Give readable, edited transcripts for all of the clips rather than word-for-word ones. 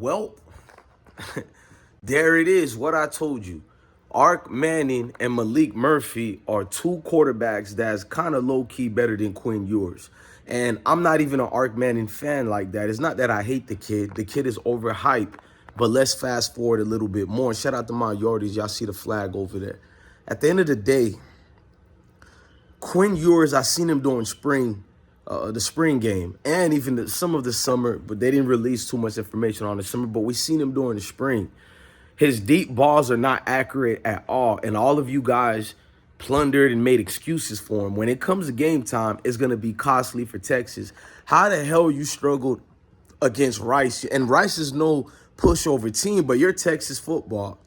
Well, there it is, what I told you. Ark Manning and Maalik Murphy are two quarterbacks that's kind of low-key better than Quinn Ewers. And I'm not even an Ark Manning fan like that. It's not that I hate the kid. The kid is overhyped. But let's fast forward a little bit more. Shout out to my yardies. Y'all see the flag over there. At the end of the day, Quinn Ewers, I seen him during the spring game, and even some of the summer, but they didn't release too much information on the summer, but we seen him during the spring. His deep balls are not accurate at all, and all of you guys plundered and made excuses for him. When it comes to game time, it's going to be costly for Texas. How the hell you struggled against Rice? And Rice is no pushover team, but you're Texas football.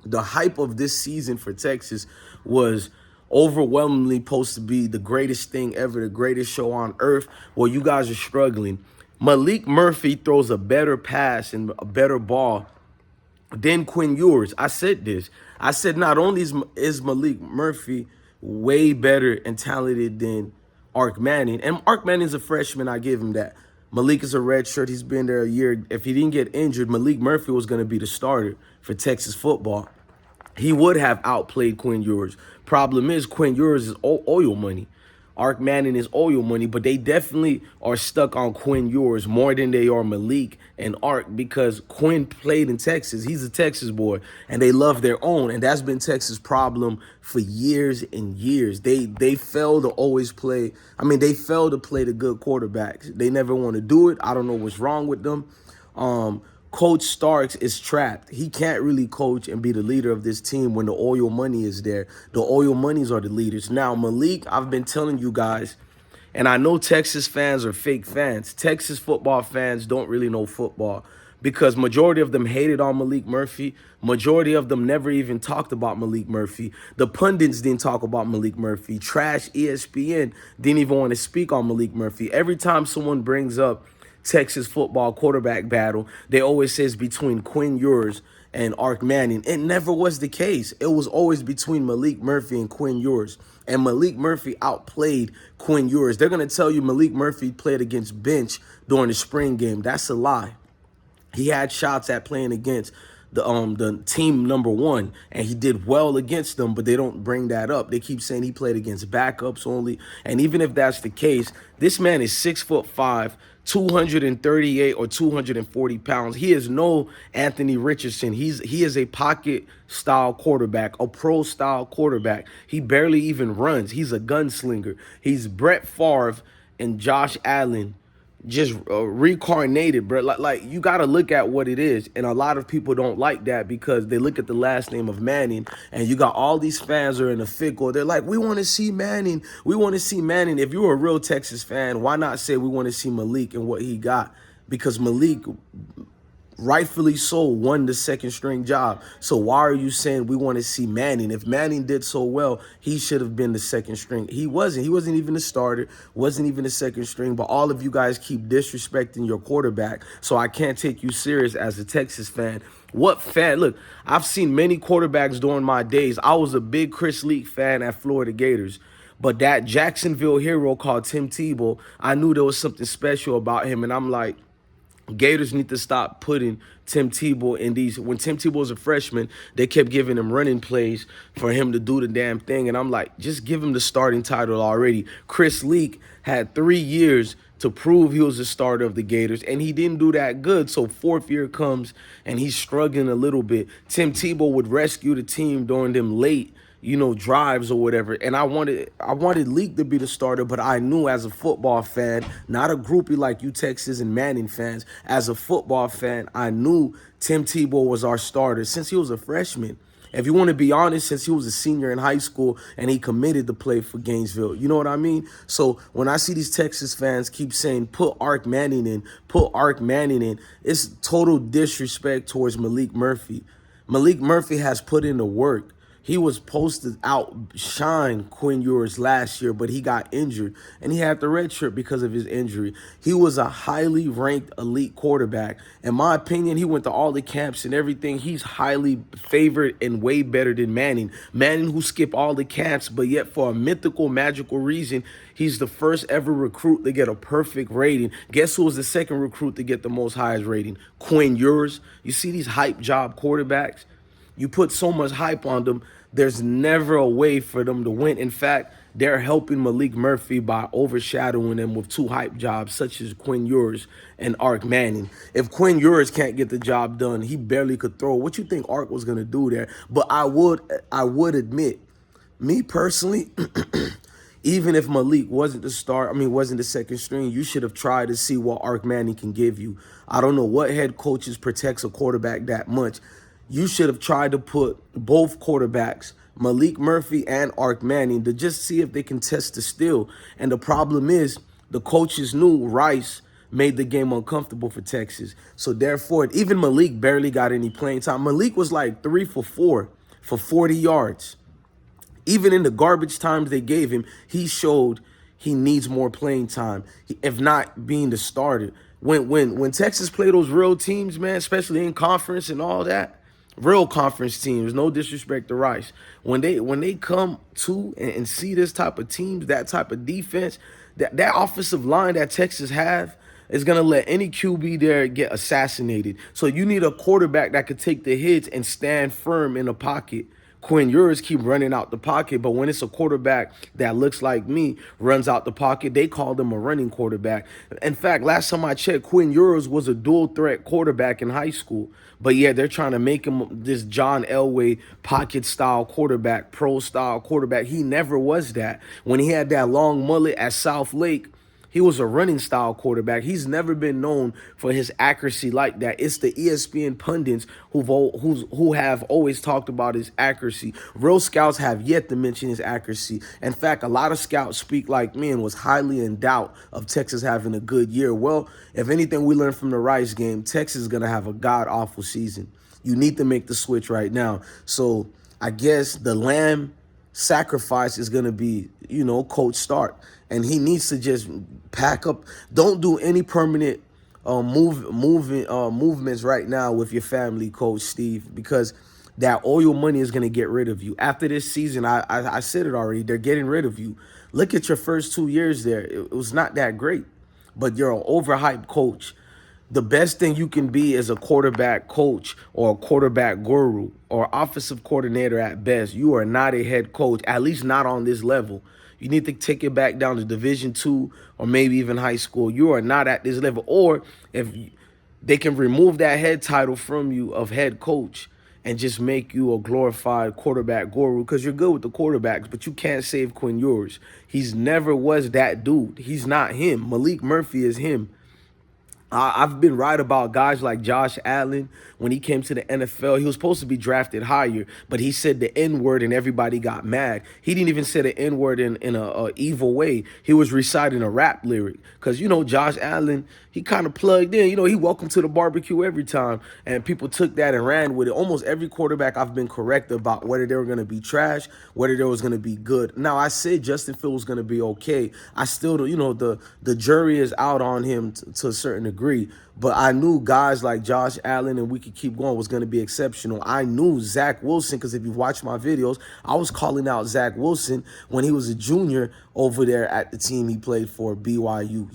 The hype of this season for Texas was overwhelmingly supposed to be the greatest thing ever, the greatest show on earth. Well, you guys are struggling. Maalik Murphy throws a better pass and a better ball than Quinn Ewers. I said this. I said not only is Maalik Murphy way better and talented than Ark Manning, and Ark Manning's a freshman, I give him that. Maalik is a redshirt. He's been there a year. If he didn't get injured, Maalik Murphy was going to be the starter for Texas football. He would have outplayed Quinn Ewers. Problem is, Quinn Ewers is oil money. Ark Manning is oil money, but they definitely are stuck on Quinn Ewers more than they are Maalik and Ark, because Quinn played in Texas. He's a Texas boy, and they love their own, and that's been Texas' problem for years and years. They fail to always play. They fail to play the good quarterbacks. They never want to do it. I don't know what's wrong with them. Coach Starks is trapped. He can't really coach and be the leader of this team when the oil money is there. The oil monies are the leaders. Now, Maalik, I've been telling you guys, and I know Texas fans are fake fans. Texas football fans don't really know football because majority of them hated on Maalik Murphy. Majority of them never even talked about Maalik Murphy. The pundits didn't talk about Maalik Murphy. Trash ESPN didn't even want to speak on Maalik Murphy. Every time someone brings up Texas football quarterback battle, they always say it's between Quinn Ewers and Ark Manning. It never was the case. It was always between Maalik Murphy and Quinn Ewers. And Maalik Murphy outplayed Quinn Ewers. They're going to tell you Maalik Murphy played against bench during the spring game. That's a lie. He had shots at playing against the team number one, and he did well against them, but they don't bring that up. They keep saying he played against backups only. And even if that's the case, this man is 6'5", 238 or 240 pounds. He is no Anthony Richardson. He is a pocket style quarterback, a pro style quarterback. He barely even runs. He's a gunslinger. He's Brett Favre and Josh Allen just reincarnated, bro. Like you got to look at what it is. And a lot of people don't like that because they look at the last name of Manning, and you got all these fans are in a fickle. They're like, we want to see Manning. We want to see Manning. If you're a real Texas fan, why not say we want to see Maalik and what he got? Because Maalik, rightfully so, won the second string job. So why are you saying we want to see Manning? If Manning did so well, he should have been the second string. He wasn't. He wasn't even the starter, wasn't even the second string. But all of you guys keep disrespecting your quarterback, so I can't take you serious as a Texas fan. What fan? Look, I've seen many quarterbacks during my days. I was a big Chris Leak fan at Florida Gators. But that Jacksonville hero called Tim Tebow, I knew there was something special about him, and I'm like, Gators need to stop putting Tim Tebow in these. When Tim Tebow was a freshman, they kept giving him running plays for him to do the damn thing. And I'm like, just give him the starting title already. Chris Leak had 3 years to prove he was the starter of the Gators, and he didn't do that good. So fourth year comes, and he's struggling a little bit. Tim Tebow would rescue the team during them late drives or whatever. And I wanted Leak to be the starter, but I knew as a football fan, not a groupie like you Texas and Manning fans, as a football fan, I knew Tim Tebow was our starter since he was a freshman. If you want to be honest, since he was a senior in high school and he committed to play for Gainesville. You know what I mean? So when I see these Texas fans keep saying, put Ark Manning in, it's total disrespect towards Maalik Murphy. Maalik Murphy has put in the work. He was supposed to outshine Quinn Ewers last year, but he got injured, and he had the red shirt because of his injury. He was a highly ranked elite quarterback. In my opinion, he went to all the camps and everything. He's highly favored and way better than Manning. Manning, who skipped all the camps, but yet for a mythical, magical reason, he's the first ever recruit to get a perfect rating. Guess who was the second recruit to get the most highest rating? Quinn Ewers. You see these hype job quarterbacks? You put so much hype on them, there's never a way for them to win. In fact, they're helping Maalik Murphy by overshadowing them with two hype jobs, such as Quinn Ewers and Ark Manning. If Quinn Ewers can't get the job done, he barely could throw. What you think Ark was going to do there? But I would admit, me personally, even if Maalik wasn't wasn't the second string, you should have tried to see what Ark Manning can give you. I don't know what head coaches protects a quarterback that much. You should have tried to put both quarterbacks, Maalik Murphy and Ark Manning, to just see if they can test the steel. And the problem is the coaches knew Rice made the game uncomfortable for Texas. So therefore, even Maalik barely got any playing time. Maalik was like 3 for 4 for 40 yards. Even in the garbage times they gave him, he showed he needs more playing time, if not being the starter. When Texas played those real teams, man, especially in conference and all that, real conference teams, no disrespect to Rice, when they come to and see this type of teams, that type of defense, that offensive line that Texas have is going to let any QB there get assassinated. So you need a quarterback that could take the hits and stand firm in the pocket. Quinn Ewers keep running out the pocket, but when it's a quarterback that looks like me, runs out the pocket, they call them a running quarterback. In fact, last time I checked, Quinn Ewers was a dual threat quarterback in high school. But yeah, they're trying to make him this John Elway pocket-style quarterback, pro-style quarterback. He never was that. When he had that long mullet at South Lake, he was a running style quarterback. He's never been known for his accuracy like that. It's the ESPN pundits who have always talked about his accuracy. Real scouts have yet to mention his accuracy. In fact, a lot of scouts speak like me and was highly in doubt of Texas having a good year. Well, if anything we learned from the Rice game, Texas is going to have a god-awful season. You need to make the switch right now. So I guess the lamb sacrifice is going to be, Coach Stark. And he needs to just pack up. Don't do any permanent movements right now with your family, Coach Steve, because that oil money is going to get rid of you. After this season, I said it already, they're getting rid of you. Look at your first 2 years there. It was not that great, but you're an overhyped coach. The best thing you can be is a quarterback coach or a quarterback guru or offensive coordinator at best. You are not a head coach, at least not on this level. You need to take it back down to Division II or maybe even high school. You are not at this level. Or if they can remove that head title from you of head coach and just make you a glorified quarterback guru, because you're good with the quarterbacks, but you can't save Quinn Ewers. He's never was that dude. He's not him. Maalik Murphy is him. I've been right about guys like Josh Allen. When he came to the NFL, he was supposed to be drafted higher, but he said the N-word and everybody got mad. He didn't even say the N-word in a evil way. He was reciting a rap lyric because, Josh Allen, he kind of plugged in. He welcome to the barbecue every time, and people took that and ran with it. Almost every quarterback I've been correct about whether they were going to be trash, whether they was going to be good. Now, I said Justin Fields was going to be okay. I still, the jury is out on him to a certain degree. But I knew guys like Josh Allen, and we could keep going, was going to be exceptional. I knew Zach Wilson, because if you've watched my videos, I was calling out Zach Wilson when he was a junior over there at the team he played for, BYU.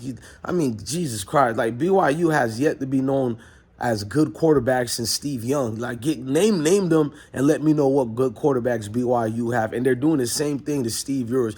Jesus Christ, like BYU has yet to be known as good quarterbacks since Steve Young. Like, name them and let me know what good quarterbacks BYU have. And they're doing the same thing to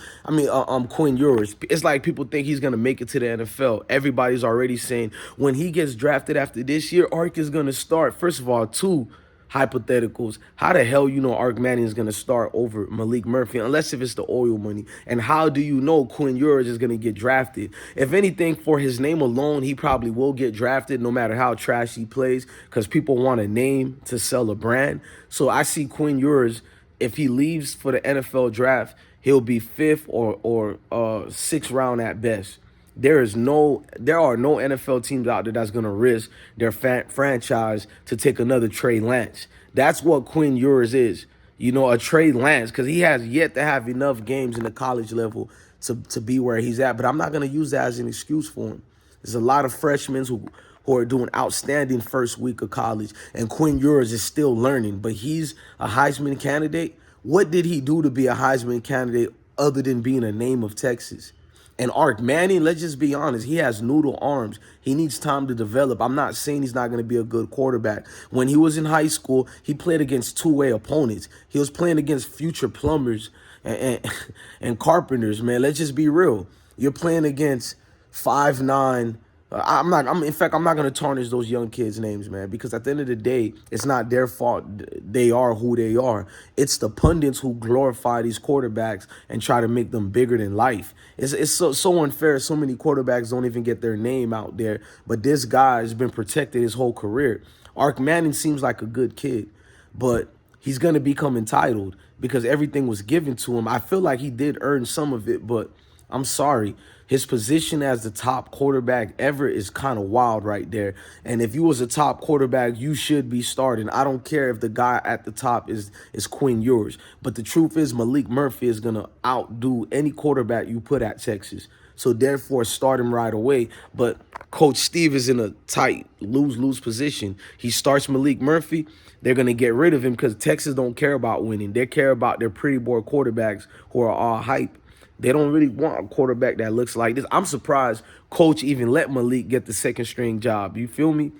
Quinn Ewers. It's like people think he's gonna make it to the NFL. Everybody's already saying when he gets drafted after this year, Ark is gonna start. First of all, two hypotheticals. How the hell Ark Manning is going to start over Maalik Murphy, unless if it's the oil money? And how do you know Quinn Ewers is going to get drafted? If anything, for his name alone, he probably will get drafted no matter how trash he plays, because people want a name to sell a brand. So I see Quinn Ewers, if he leaves for the NFL draft, he'll be 5th or 6th round at best. There are no NFL teams out there that's going to risk their franchise to take another Trey Lance. That's what Quinn Ewers is. a Trey Lance, because he has yet to have enough games in the college level to be where he's at. But I'm not going to use that as an excuse for him. There's a lot of freshmen who are doing outstanding first week of college, and Quinn Ewers is still learning, but he's a Heisman candidate. What did he do to be a Heisman candidate other than being a name of Texas? And Ark Manning, let's just be honest, he has noodle arms. He needs time to develop. I'm not saying he's not going to be a good quarterback. When he was in high school, he played against two-way opponents. He was playing against future plumbers and carpenters, man. Let's just be real. You're playing against 5'9". I'm not going to tarnish those young kids' names, man, because at the end of the day, it's not their fault. They are who they are. It's the pundits who glorify these quarterbacks and try to make them bigger than life. It's so unfair. So many quarterbacks don't even get their name out there, but this guy has been protected his whole career. Ark Manning seems like a good kid, but he's going to become entitled because everything was given to him. I feel like he did earn some of it, but I'm sorry. His position as the top quarterback ever is kind of wild right there. And if you was a top quarterback, you should be starting. I don't care if the guy at the top is Quinn Ewers. But the truth is Maalik Murphy is going to outdo any quarterback you put at Texas. So therefore, start him right away. But Coach Steve is in a tight lose-lose position. He starts Maalik Murphy. They're going to get rid of him because Texas don't care about winning. They care about their pretty boy quarterbacks who are all hype. They don't really want a quarterback that looks like this. I'm surprised Coach even let Maalik get the second string job. You feel me?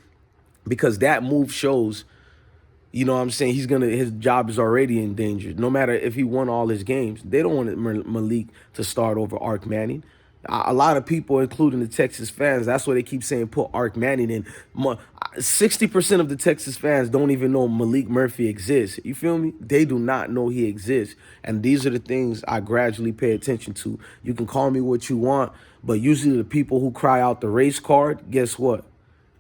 Because that move shows, what I'm saying, his job is already in danger. No matter if he won all his games, they don't want Maalik to start over Ark Manning. A lot of people, including the Texas fans, that's why they keep saying put Ark Manning in. 60% of the Texas fans don't even know Maalik Murphy exists. You feel me? They do not know he exists. And these are the things I gradually pay attention to. You can call me what you want, but usually the people who cry out the race card, guess what?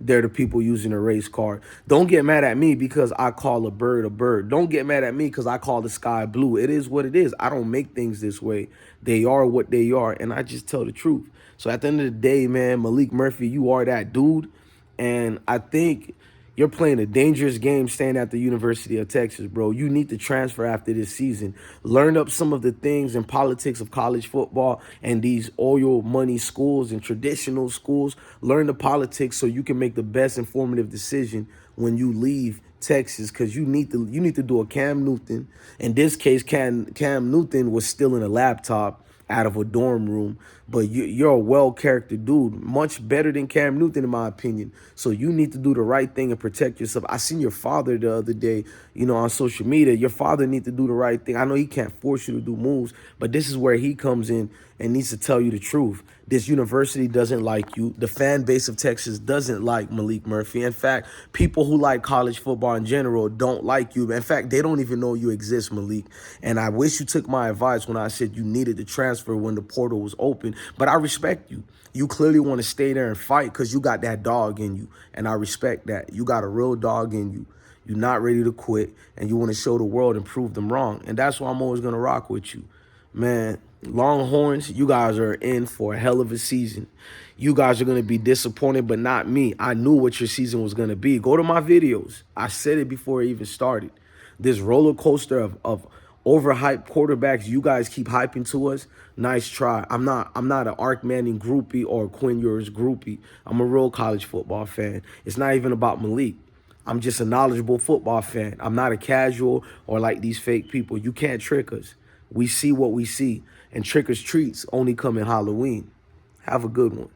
They're the people using a race card. Don't get mad at me because I call a bird a bird. Don't get mad at me because I call the sky blue. It is what it is. I don't make things this way. They are what they are, and I just tell the truth. So at the end of the day, man, Maalik Murphy, you are that dude. And I think you're playing a dangerous game staying at the University of Texas, bro. You need to transfer after this season. Learn up some of the things and politics of college football and these oil money schools and traditional schools. Learn the politics so you can make the best informative decision when you leave Texas, because you need to do a Cam Newton. In this case, Cam Newton was still in a laptop out of a dorm room, but you're a well-charactered dude, much better than Cam Newton in my opinion. So you need to do the right thing and protect yourself. I seen your father the other day, on social media. Your father needs to do the right thing. I know he can't force you to do moves, but this is where he comes in and needs to tell you the truth. This university doesn't like you. The fan base of Texas doesn't like Maalik Murphy. In fact, people who like college football in general don't like you. In fact, they don't even know you exist, Maalik. And I wish you took my advice when I said you needed to transfer when the portal was open. But I respect you. You clearly want to stay there and fight because you got that dog in you. And I respect that. You got a real dog in you. You're not ready to quit. And you want to show the world and prove them wrong. And that's why I'm always going to rock with you. Man, Longhorns, you guys are in for a hell of a season. You guys are going to be disappointed, but not me. I knew what your season was going to be. Go to my videos. I said it before it even started. This roller coaster of overhyped quarterbacks you guys keep hyping to us, nice try. I'm not an Ark Manning groupie or Quinn Ewers groupie. I'm a real college football fan. It's not even about Maalik. I'm just a knowledgeable football fan. I'm not a casual or like these fake people. You can't trick us. We see what we see, and trick or treats only come in Halloween. Have a good one.